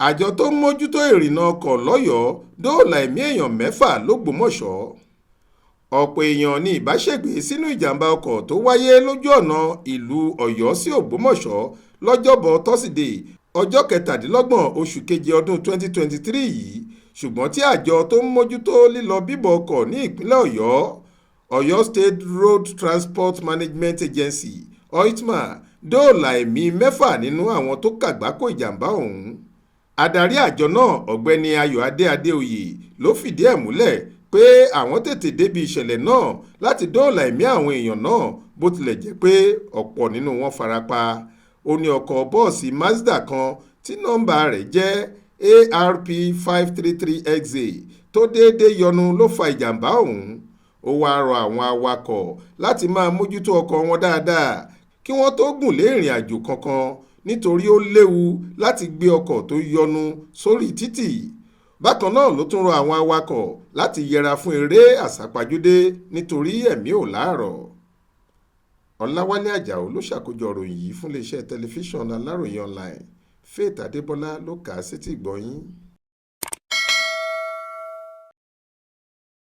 àjọ tó ń mójútó ìrìnnà ọkọ̀ lọ́yọ̀ọ́ dóòlà ẹ̀mí èèyàn 6 lógbómọ̀ṣọ́. ọ̀pọ̀ èèyàn ní ìbá ṣègbé sínú ìjàmbá ọkọ̀ tó wáyé lójú ọ̀nà ìlú ọ̀yọ́ sí ògbómọ̀ṣọ́ lọ́jọ́bọ̀ tọ́sídẹ̀ẹ́ ọjọ́ 27 oṣù keje ọdún 2023 yìí, ṣùgbọ́n tí àjọ tó ń mójútó lílọ bíbọ̀ ọkọ̀ ní ìpínlẹ̀ ọ̀yọ́ State Road Transport Management Agency oitma dóòlà ẹ̀mí 6 nínú àwọn tó kàgbákò ìjàmbá ọ̀hún. Adarí àjọ náà ọ̀gbẹ́ni Ayọ̀adé Adéoyè ló fìdí ẹ̀ múlẹ̀ pé àwọn tètè débi ìṣẹ̀lẹ̀ náà láti dóòlà ẹ̀mí àwọn èèyàn náà bó tilẹ̀ jẹ́ pé ọ̀pọ̀ nínú wọn farapa. Ó ní ọkọ̀ bọ́ọ̀sì Mazda kan tí nọ́mbà rẹ̀ jẹ́ ARP 533XA tó déédé yọnu ló fa ìjàmbá ọ̀hún. Ó wáá rọ àwọn awakọ̀ láti máa mójútó ọkọ̀ wọn dáadáa kí wọ́n tó gùn lé ìrìn àjò kankan nítorí ó léwu láti gbé ọkọ̀ tó yọnu sórí títì. Bákan náà ló tún rọ àwọn awakọ̀ láti yẹra fún eré àsápajúdé nítorí ẹ̀mí ò láàárọ̀. Ọláwálé Àjàó ló ṣàkójọ ìròyìn yìí fún iléeṣẹ́ tẹlifíṣàn Aláròye online. Faith Adébọ́lá ló kà á sétí ìgbọ́ yín.